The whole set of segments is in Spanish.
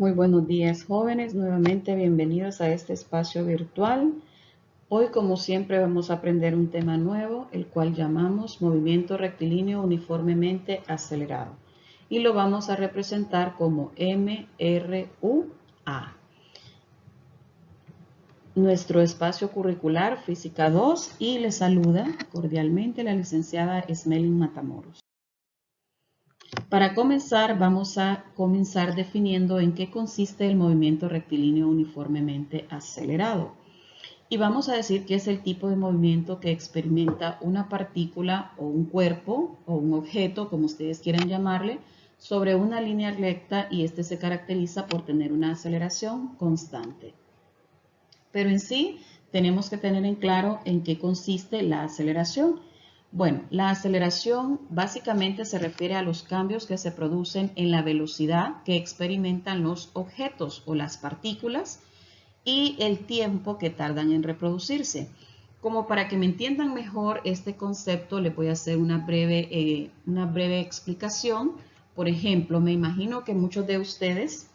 Muy buenos días, jóvenes. Nuevamente bienvenidos a este espacio virtual. Hoy, como siempre, vamos a aprender un tema nuevo, el cual llamamos movimiento rectilíneo uniformemente acelerado. Y lo vamos a representar como MRUA. Nuestro espacio curricular Física 2 y les saluda cordialmente la licenciada Esmelin Matamoros. Para comenzar, vamos a comenzar definiendo en qué consiste el movimiento rectilíneo uniformemente acelerado. Y vamos a decir que es el tipo de movimiento que experimenta una partícula o un cuerpo o un objeto, como ustedes quieran llamarle, sobre una línea recta y este se caracteriza por tener una aceleración constante. Pero en sí tenemos que tener en claro en qué consiste la aceleración. Bueno, la aceleración básicamente se refiere a los cambios que se producen en la velocidad que experimentan los objetos o las partículas y el tiempo que tardan en reproducirse. Como para que me entiendan mejor este concepto, les voy a hacer una breve explicación. Por ejemplo, me imagino que muchos de ustedes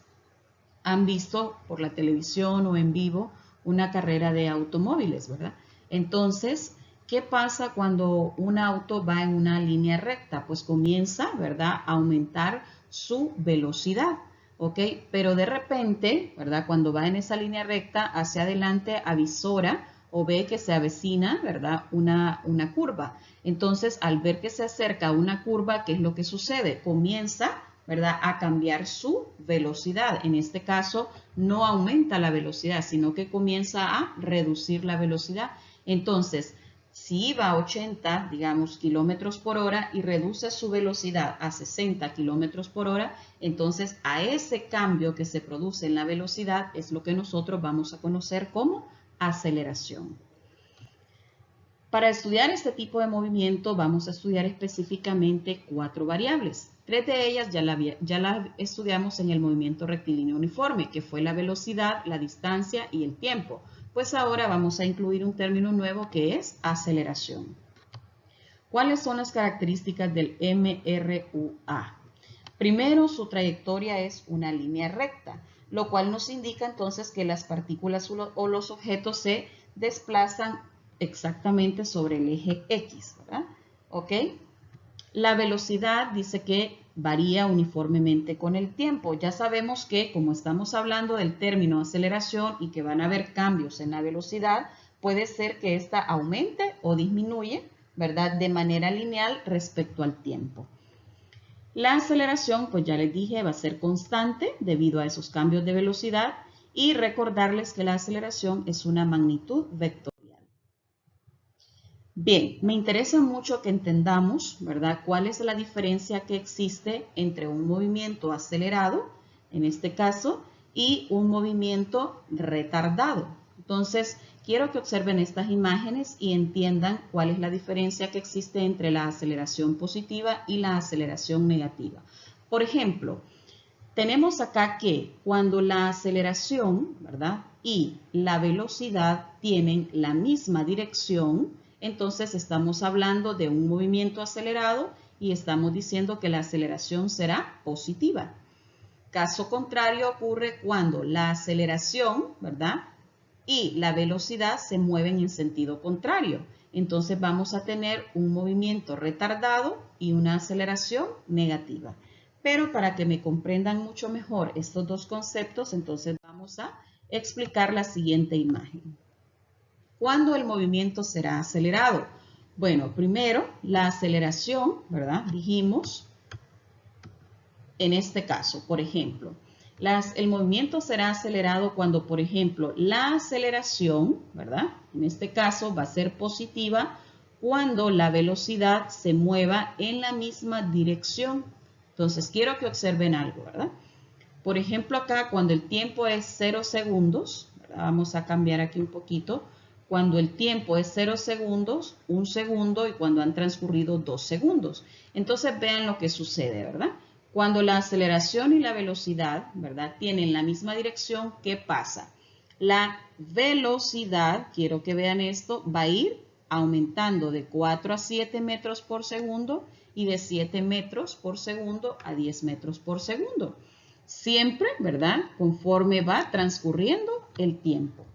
han visto por la televisión o en vivo una carrera de automóviles, ¿verdad? Entonces, ¿qué pasa cuando un auto va en una línea recta? Pues comienza, ¿verdad?, a aumentar su velocidad, ¿ok? Pero de repente, ¿verdad?, cuando va en esa línea recta, hacia adelante avisora o ve que se avecina, ¿verdad?, una curva. Entonces, al ver que se acerca a una curva, ¿qué es lo que sucede? Comienza, ¿verdad?, a cambiar su velocidad. En este caso, no aumenta la velocidad, sino que comienza a reducir la velocidad. Entonces, si iba a 80, digamos, kilómetros por hora y reduce su velocidad a 60 kilómetros por hora, entonces a ese cambio que se produce en la velocidad es lo que nosotros vamos a conocer como aceleración. Para estudiar este tipo de movimiento vamos a estudiar específicamente 4 variables. 3 de ellas ya la estudiamos en el movimiento rectilíneo uniforme, que fue la velocidad, la distancia y el tiempo. Pues ahora vamos a incluir un término nuevo que es aceleración. ¿Cuáles son las características del MRUA? Primero, su trayectoria es una línea recta, lo cual nos indica entonces que las partículas o los objetos se desplazan exactamente sobre el eje X, ¿verdad? ¿Ok? La velocidad dice que varía uniformemente con el tiempo. Ya sabemos que como estamos hablando del término aceleración y que van a haber cambios en la velocidad, puede ser que ésta aumente o disminuye, ¿verdad?, de manera lineal respecto al tiempo. La aceleración, pues ya les dije, va a ser constante debido a esos cambios de velocidad y recordarles que la aceleración es una magnitud vectorial. Bien, me interesa mucho que entendamos, ¿verdad?, cuál es la diferencia que existe entre un movimiento acelerado, en este caso, y un movimiento retardado. Entonces, quiero que observen estas imágenes y entiendan cuál es la diferencia que existe entre la aceleración positiva y la aceleración negativa. Por ejemplo, tenemos acá que cuando la aceleración, ¿verdad?, y la velocidad tienen la misma dirección, entonces estamos hablando de un movimiento acelerado y estamos diciendo que la aceleración será positiva. Caso contrario ocurre cuando la aceleración, ¿verdad?, y la velocidad se mueven en sentido contrario. Entonces vamos a tener un movimiento retardado y una aceleración negativa. Pero para que me comprendan mucho mejor estos dos conceptos, entonces vamos a explicar la siguiente imagen. ¿Cuándo el movimiento será acelerado? Bueno, primero la aceleración, ¿verdad?, dijimos, en este caso, por ejemplo, el movimiento será acelerado cuando, por ejemplo, la aceleración, ¿verdad?, en este caso va a ser positiva cuando la velocidad se mueva en la misma dirección. Entonces, quiero que observen algo, ¿verdad? Por ejemplo, acá cuando el tiempo es 0 segundos, ¿verdad?, vamos a cambiar aquí un poquito. Cuando el tiempo es 0 segundos, 1 segundo y cuando han transcurrido 2 segundos. Entonces, vean lo que sucede, ¿verdad? Cuando la aceleración y la velocidad, ¿verdad?, tienen la misma dirección, ¿qué pasa? La velocidad, quiero que vean esto, va a ir aumentando de 4 a 7 metros por segundo y de 7 metros por segundo a 10 metros por segundo. Siempre, ¿verdad? Conforme va transcurriendo el tiempo.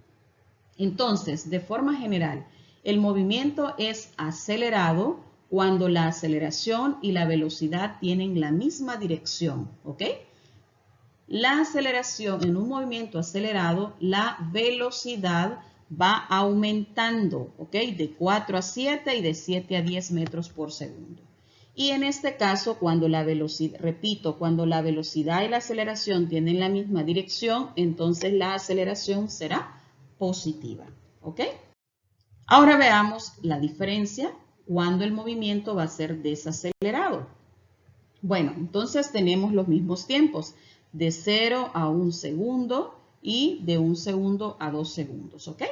Entonces, de forma general, el movimiento es acelerado cuando la aceleración y la velocidad tienen la misma dirección, ¿ok? La aceleración, en un movimiento acelerado, la velocidad va aumentando, ¿ok? De 4 a 7 y de 7 a 10 metros por segundo. Y en este caso, cuando la velocidad, repito, cuando la velocidad y la aceleración tienen la misma dirección, entonces la aceleración será positiva, ¿ok? Ahora veamos la diferencia cuando el movimiento va a ser desacelerado. Bueno, entonces tenemos los mismos tiempos, de 0 a 1 segundo y de 1 segundo a 2 segundos, ¿ok?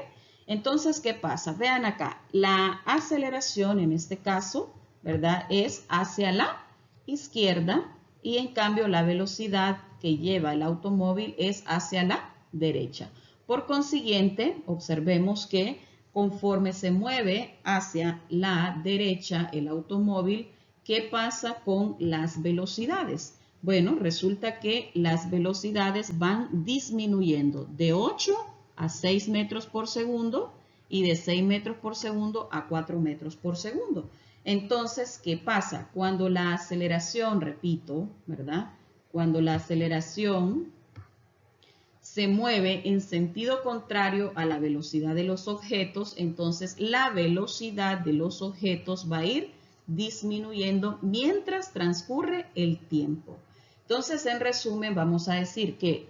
Entonces, ¿qué pasa? Vean acá, la aceleración en este caso, ¿verdad? Es hacia la izquierda y en cambio la velocidad que lleva el automóvil es hacia la derecha. Por consiguiente, observemos que conforme se mueve hacia la derecha el automóvil, ¿qué pasa con las velocidades? Bueno, resulta que las velocidades van disminuyendo de 8 a 6 metros por segundo y de 6 metros por segundo a 4 metros por segundo. Entonces, ¿qué pasa? Cuando la aceleración, repito, ¿verdad? Cuando la aceleración se mueve en sentido contrario a la velocidad de los objetos, entonces la velocidad de los objetos va a ir disminuyendo mientras transcurre el tiempo. Entonces, en resumen, vamos a decir que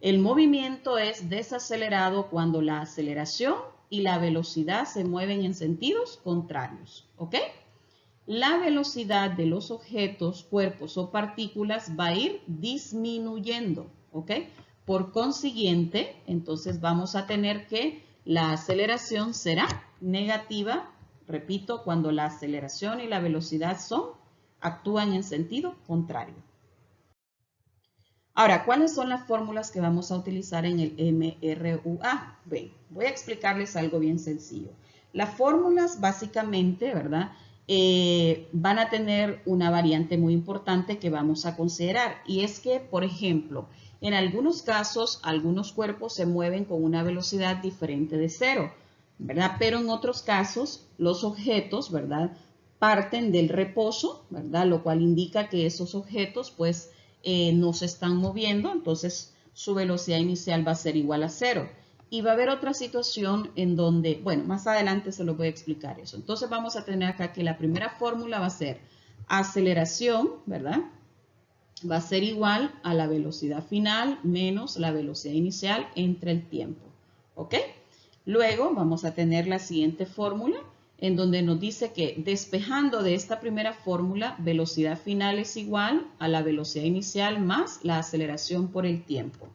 el movimiento es desacelerado cuando la aceleración y la velocidad se mueven en sentidos contrarios, ¿ok? La velocidad de los objetos, cuerpos o partículas va a ir disminuyendo, ¿ok? Por consiguiente, entonces vamos a tener que la aceleración será negativa, repito, cuando la aceleración y la velocidad actúan en sentido contrario. Ahora, ¿cuáles son las fórmulas que vamos a utilizar en el MRUA? Bien, voy a explicarles algo bien sencillo. Las fórmulas básicamente, ¿verdad? Van a tener una variante muy importante que vamos a considerar y es que, por ejemplo, en algunos casos, algunos cuerpos se mueven con una velocidad diferente de 0, ¿verdad? Pero en otros casos, los objetos, ¿verdad? Parten del reposo, ¿verdad? Lo cual indica que esos objetos, pues, no se están moviendo, entonces su velocidad inicial va a ser igual a 0. Y va a haber otra situación en donde, bueno, más adelante se lo voy a explicar eso. Entonces vamos a tener acá que la primera fórmula va a ser aceleración, ¿verdad? Va a ser igual a la velocidad final menos la velocidad inicial entre el tiempo, ¿ok? Luego vamos a tener la siguiente fórmula en donde nos dice que despejando de esta primera fórmula, velocidad final es igual a la velocidad inicial más la aceleración por el tiempo.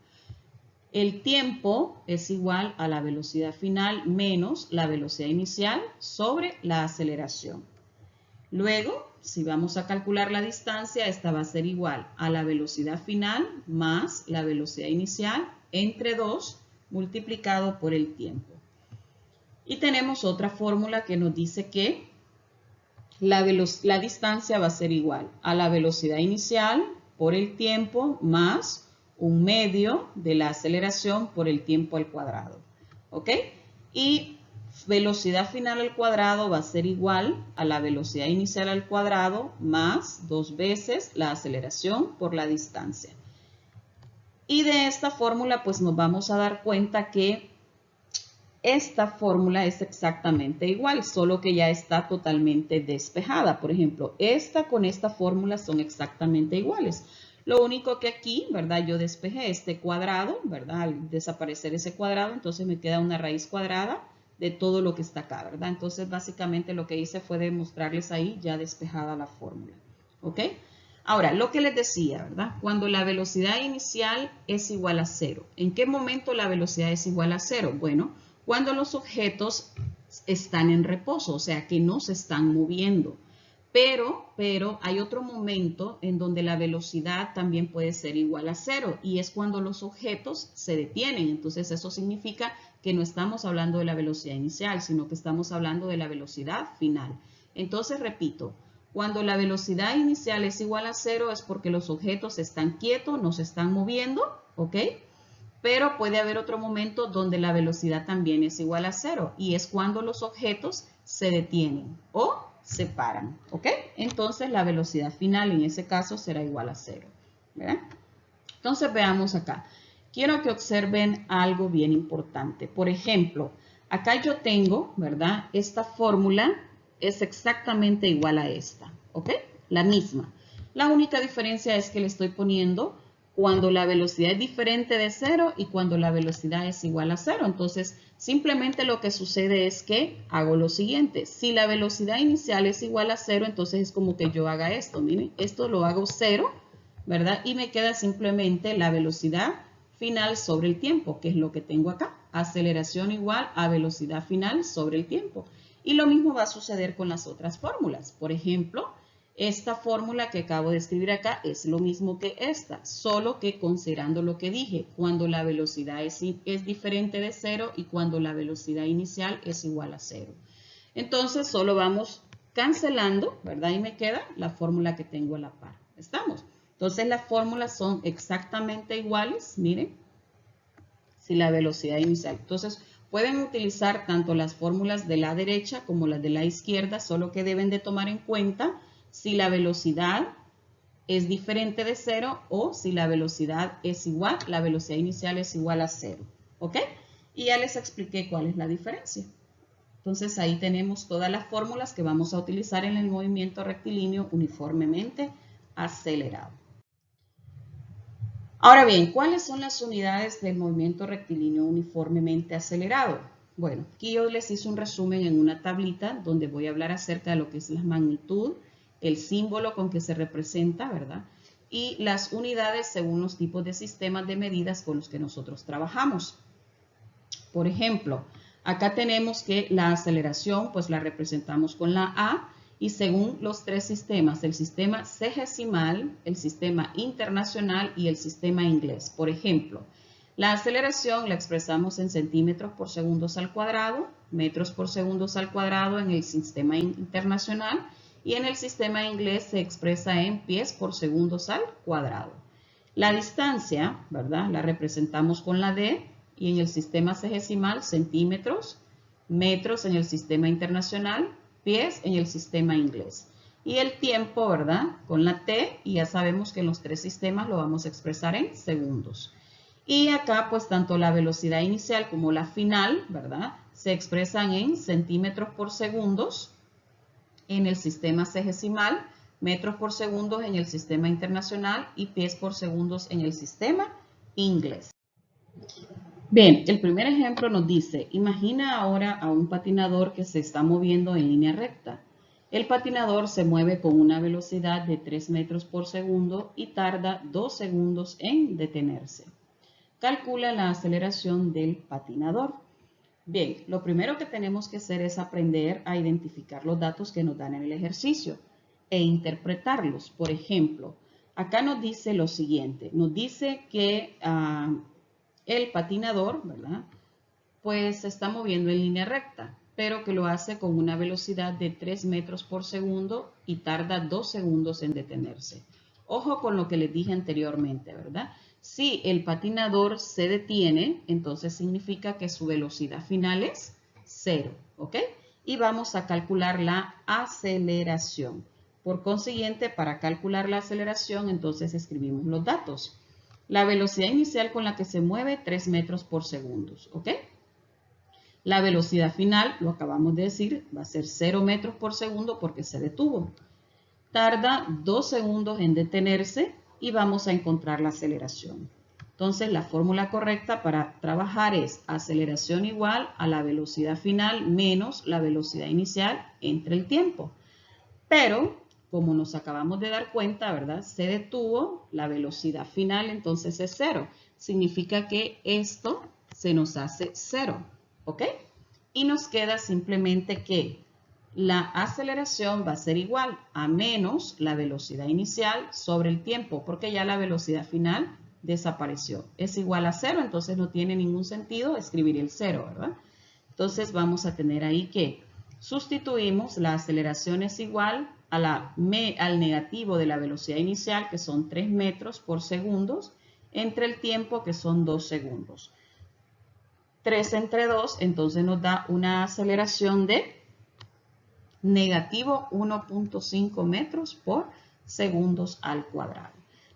El tiempo es igual a la velocidad final menos la velocidad inicial sobre la aceleración. Luego, si vamos a calcular la distancia, esta va a ser igual a la velocidad final más la velocidad inicial entre 2 multiplicado por el tiempo. Y tenemos otra fórmula que nos dice que la distancia va a ser igual a la velocidad inicial por el tiempo más un medio de la aceleración por el tiempo al cuadrado. ¿Ok? Y velocidad final al cuadrado va a ser igual a la velocidad inicial al cuadrado más 2 veces la aceleración por la distancia. Y de esta fórmula pues nos vamos a dar cuenta que esta fórmula es exactamente igual, solo que ya está totalmente despejada. Por ejemplo, esta con esta fórmula son exactamente iguales. Lo único que aquí, ¿verdad? Yo despejé este cuadrado, ¿verdad? Al desaparecer ese cuadrado, entonces me queda una raíz cuadrada de todo lo que está acá, ¿verdad? Entonces, básicamente lo que hice fue demostrarles ahí ya despejada la fórmula, ¿ok? Ahora, lo que les decía, ¿verdad? Cuando la velocidad inicial es igual a 0. ¿En qué momento la velocidad es igual a 0? Bueno, cuando los objetos están en reposo, o sea, que no se están moviendo. Pero hay otro momento en donde la velocidad también puede ser igual a 0 y es cuando los objetos se detienen. Entonces eso significa que no estamos hablando de la velocidad inicial, sino que estamos hablando de la velocidad final. Entonces repito, Cuando la velocidad inicial es igual a 0 es porque los objetos están quietos, no se están moviendo, ¿ok? Pero puede haber otro momento donde la velocidad también es igual a 0 y es cuando los objetos se detienen o se paran, ¿ok? Entonces la velocidad final en ese caso será igual a 0, ¿verdad? Entonces veamos acá. Quiero que observen algo bien importante. Por ejemplo, acá yo tengo, ¿verdad? Esta fórmula es exactamente igual a esta, ¿ok? La misma. La única diferencia es que le estoy poniendo cuando la velocidad es diferente de 0 y cuando la velocidad es igual a 0. Entonces, simplemente lo que sucede es que hago lo siguiente. Si la velocidad inicial es igual a 0, entonces es como que yo haga esto. Miren, esto lo hago 0, ¿verdad? Y me queda simplemente la velocidad final sobre el tiempo, que es lo que tengo acá. Aceleración igual a velocidad final sobre el tiempo. Y lo mismo va a suceder con las otras fórmulas. Por ejemplo, esta fórmula que acabo de escribir acá es lo mismo que esta, solo que considerando lo que dije, cuando la velocidad es diferente de 0 y cuando la velocidad inicial es igual a 0. Entonces, solo vamos cancelando, ¿verdad? Y me queda la fórmula que tengo a la par. ¿Estamos? Entonces, las fórmulas son exactamente iguales, miren, si la velocidad inicial. Entonces, pueden utilizar tanto las fórmulas de la derecha como las de la izquierda, solo que deben de tomar en cuenta si la velocidad es diferente de 0 o si la velocidad es igual, la velocidad inicial es igual a 0. ¿Ok? Y ya les expliqué cuál es la diferencia. Entonces ahí tenemos todas las fórmulas que vamos a utilizar en el movimiento rectilíneo uniformemente acelerado. Ahora bien, ¿cuáles son las unidades del movimiento rectilíneo uniformemente acelerado? Bueno, aquí yo les hice un resumen en una tablita donde voy a hablar acerca de lo que es la magnitud, el símbolo con que se representa, ¿verdad? Y las unidades según los tipos de sistemas de medidas con los que nosotros trabajamos. Por ejemplo, acá tenemos que la aceleración, pues la representamos con la A, y según los tres sistemas, el sistema cegesimal, el sistema internacional y el sistema inglés. Por ejemplo, la aceleración la expresamos en centímetros por segundos al cuadrado, metros por segundos al cuadrado en el sistema internacional y en el sistema inglés se expresa en pies por segundos al cuadrado. La distancia, ¿verdad? La representamos con la D y en el sistema cegesimal centímetros, metros en el sistema internacional, pies en el sistema inglés. Y el tiempo, ¿verdad? Con la T, y ya sabemos que en los tres sistemas lo vamos a expresar en segundos. Y acá, pues, tanto la velocidad inicial como la final, ¿verdad? Se expresan en centímetros por segundos en el sistema cegesimal, metros por segundos en el sistema internacional y pies por segundos en el sistema inglés. Bien, el primer ejemplo nos dice, imagina ahora a un patinador que se está moviendo en línea recta. El patinador se mueve con una velocidad de 3 metros por segundo y tarda 2 segundos en detenerse. Calcula la aceleración del patinador. Bien, lo primero que tenemos que hacer es aprender a identificar los datos que nos dan en el ejercicio e interpretarlos. Por ejemplo, acá nos dice lo siguiente, nos dice que el patinador, ¿verdad? Pues se está moviendo en línea recta, pero que lo hace con una velocidad de 3 metros por segundo y tarda 2 segundos en detenerse. Ojo con lo que les dije anteriormente, ¿verdad? Si el patinador se detiene, entonces significa que su velocidad final es 0, ¿ok? Y vamos a calcular la aceleración. Por consiguiente, para calcular la aceleración, entonces escribimos los datos. La velocidad inicial con la que se mueve, 3 metros por segundo, ¿ok? La velocidad final, lo acabamos de decir, va a ser 0 metros por segundo porque se detuvo. Tarda 2 segundos en detenerse y vamos a encontrar la aceleración. Entonces, la fórmula correcta para trabajar es aceleración igual a la velocidad final menos la velocidad inicial entre el tiempo. Pero, como nos acabamos de dar cuenta, ¿verdad? Se detuvo, la velocidad final entonces es 0. Significa que esto se nos hace 0, ¿ok? Y nos queda simplemente que la aceleración va a ser igual a menos la velocidad inicial sobre el tiempo, porque ya la velocidad final desapareció. Es igual a 0, entonces no tiene ningún sentido escribir el 0, ¿verdad? Entonces vamos a tener ahí que sustituimos, la aceleración es igual al negativo de la velocidad inicial, que son 3 metros por segundo, entre el tiempo, que son 2 segundos. 3 entre 2, entonces nos da una aceleración de negativo 1.5 metros por segundos al cuadrado.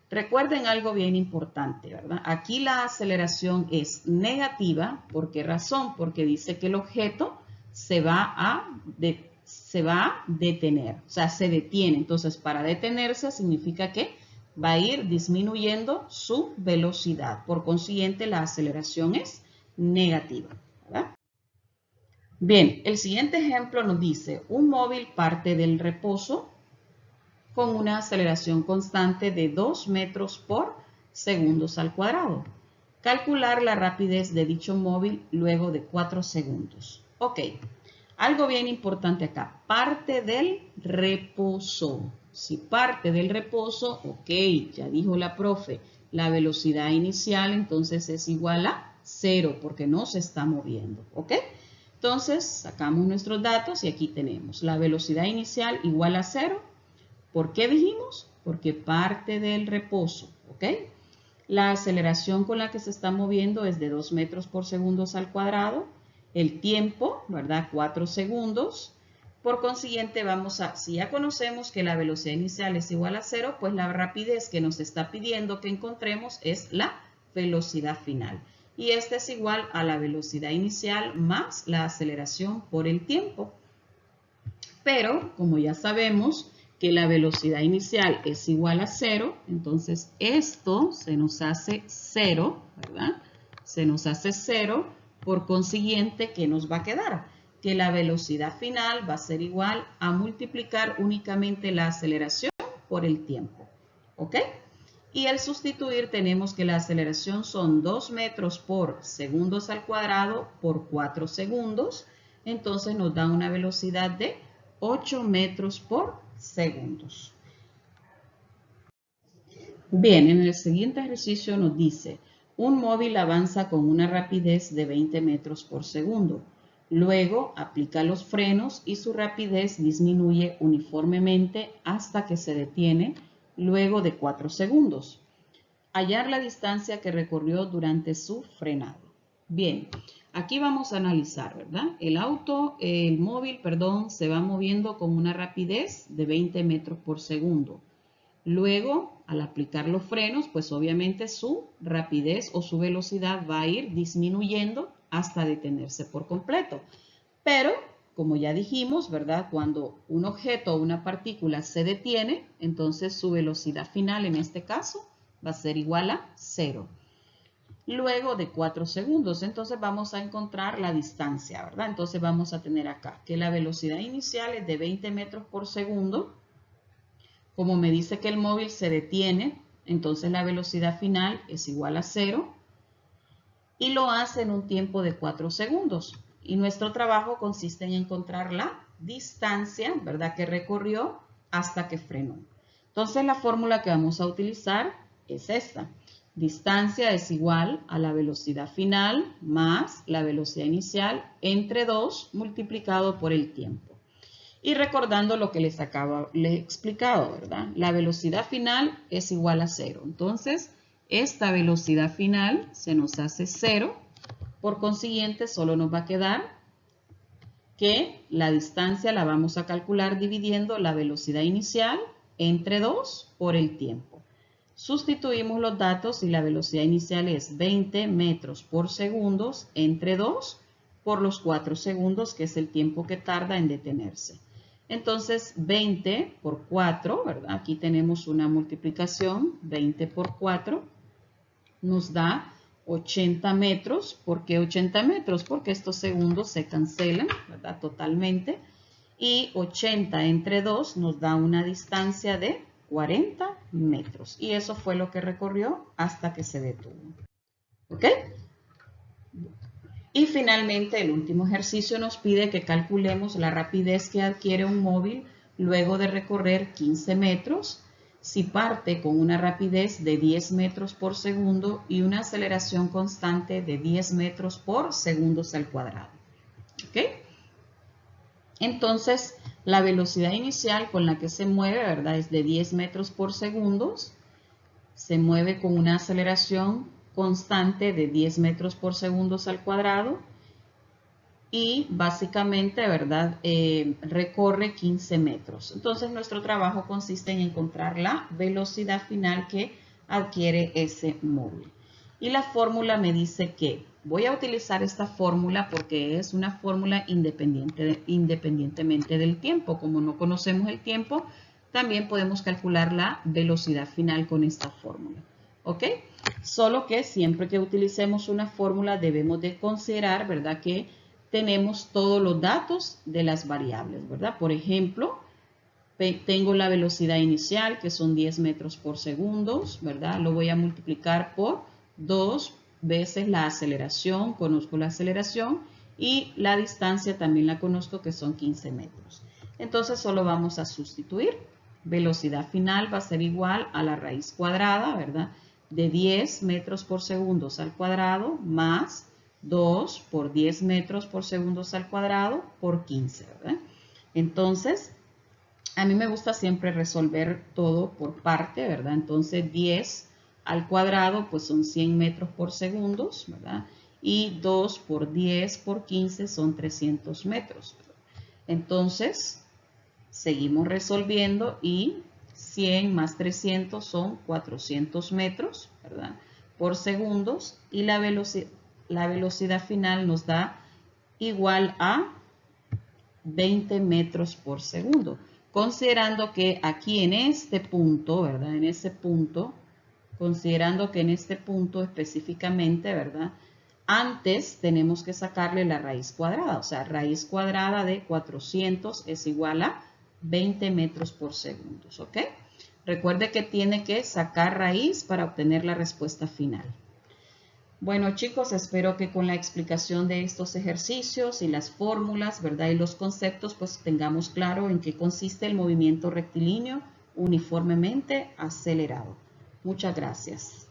Recuerden algo bien importante, ¿verdad? Aquí la aceleración es negativa. ¿Por qué razón? Porque dice que el objeto se va a detener, o sea, se detiene. Entonces, para detenerse significa que va a ir disminuyendo su velocidad. Por consiguiente, la aceleración es negativa, ¿verdad? Bien, el siguiente ejemplo nos dice, un móvil parte del reposo con una aceleración constante de 2 metros por segundos al cuadrado. Calcular la rapidez de dicho móvil luego de 4 segundos. Ok, algo bien importante acá, parte del reposo. Si parte del reposo, ok, ya dijo la profe, la velocidad inicial entonces es igual a 0 porque no se está moviendo, ok. Entonces sacamos nuestros datos y aquí tenemos la velocidad inicial igual a 0. ¿Por qué dijimos? Porque parte del reposo, ¿ok? La aceleración con la que se está moviendo es de 2 metros por segundo al cuadrado. El tiempo, ¿verdad? 4 segundos. Por consiguiente, si ya conocemos que la velocidad inicial es igual a 0, pues la rapidez que nos está pidiendo que encontremos es la velocidad final. Y esta es igual a la velocidad inicial más la aceleración por el tiempo. Pero, como ya sabemos que la velocidad inicial es igual a 0, entonces esto se nos hace 0, ¿verdad? Se nos hace 0, por consiguiente, ¿qué nos va a quedar? Que la velocidad final va a ser igual a multiplicar únicamente la aceleración por el tiempo, ¿ok? Y al sustituir tenemos que la aceleración son 2 metros por segundos al cuadrado por 4 segundos, entonces nos da una velocidad de 8 metros por segundos. Bien, en el siguiente ejercicio nos dice, un móvil avanza con una rapidez de 20 metros por segundo. Luego aplica los frenos y su rapidez disminuye uniformemente hasta que se detiene luego de 4 segundos. Hallar la distancia que recorrió durante su frenado. Bien, aquí vamos a analizar, ¿verdad? El móvil, se va moviendo con una rapidez de 20 metros por segundo. Luego, al aplicar los frenos, pues obviamente su rapidez o su velocidad va a ir disminuyendo hasta detenerse por completo. Pero, como ya dijimos, ¿verdad? Cuando un objeto o una partícula se detiene, entonces su velocidad final, en este caso, va a ser igual a 0. Luego de 4 segundos, entonces vamos a encontrar la distancia, ¿verdad? Entonces vamos a tener acá que la velocidad inicial es de 20 metros por segundo. Como me dice que el móvil se detiene, entonces la velocidad final es igual a 0. Y lo hace en un tiempo de 4 segundos. Y nuestro trabajo consiste en encontrar la distancia, ¿verdad?, que recorrió hasta que frenó. Entonces la fórmula que vamos a utilizar es esta. Distancia es igual a la velocidad final más la velocidad inicial entre 2 multiplicado por el tiempo. Y recordando lo que les he explicado, ¿verdad? La velocidad final es igual a 0. Entonces, esta velocidad final se nos hace 0. Por consiguiente, solo nos va a quedar que la distancia la vamos a calcular dividiendo la velocidad inicial entre 2 por el tiempo. Sustituimos los datos y la velocidad inicial es 20 metros por segundo entre 2 por los 4 segundos, que es el tiempo que tarda en detenerse. Entonces, 20 por 4, ¿verdad? Aquí tenemos una multiplicación, 20 por 4 nos da 80 metros. ¿Por qué 80 metros? Porque estos segundos se cancelan, ¿verdad? Totalmente. Y 80 entre 2 nos da una distancia de 40 metros. Y eso fue lo que recorrió hasta que se detuvo. ¿Ok? Y finalmente, el último ejercicio nos pide que calculemos la rapidez que adquiere un móvil luego de recorrer 15 metros, si parte con una rapidez de 10 metros por segundo y una aceleración constante de 10 metros por segundo al cuadrado. ¿Ok? Entonces, la velocidad inicial con la que se mueve, ¿verdad? Es de 10 metros por segundo. Se mueve con una aceleración constante de 10 metros por segundo al cuadrado y básicamente, ¿verdad? Recorre 15 metros. Entonces, nuestro trabajo consiste en encontrar la velocidad final que adquiere ese móvil. Y la fórmula me dice que voy a utilizar esta fórmula porque es una fórmula independientemente del tiempo. Como no conocemos el tiempo, también podemos calcular la velocidad final con esta fórmula. ¿Ok? Solo que siempre que utilicemos una fórmula debemos de considerar, ¿verdad? Que tenemos todos los datos de las variables, ¿verdad? Por ejemplo, tengo la velocidad inicial, que son 10 metros por segundo, ¿verdad? Lo voy a multiplicar por 2 veces la aceleración, conozco la aceleración, y la distancia también la conozco, que son 15 metros. Entonces solo vamos a sustituir. Velocidad final va a ser igual a la raíz cuadrada, ¿verdad? De 10 metros por segundo al cuadrado más 2 por 10 metros por segundo al cuadrado por 15, ¿verdad? Entonces, a mí me gusta siempre resolver todo por parte, ¿verdad? Entonces 10 al cuadrado pues son 100 metros por segundo, ¿verdad? Y 2 por 10 por 15 son 300 metros. ¿Verdad? Entonces seguimos resolviendo y 100 más 300 son 400 metros, ¿verdad? Por segundos, y la velocidad final nos da igual a 20 metros por segundo. Considerando que aquí en este punto, ¿verdad? En ese punto, considerando que en este punto específicamente, ¿verdad? Antes tenemos que sacarle la raíz cuadrada, o sea, raíz cuadrada de 400 es igual a 20 metros por segundo, ¿ok? Recuerde que tiene que sacar raíz para obtener la respuesta final. Bueno, chicos, espero que con la explicación de estos ejercicios y las fórmulas, ¿verdad? Y los conceptos, pues tengamos claro en qué consiste el movimiento rectilíneo uniformemente acelerado. Muchas gracias.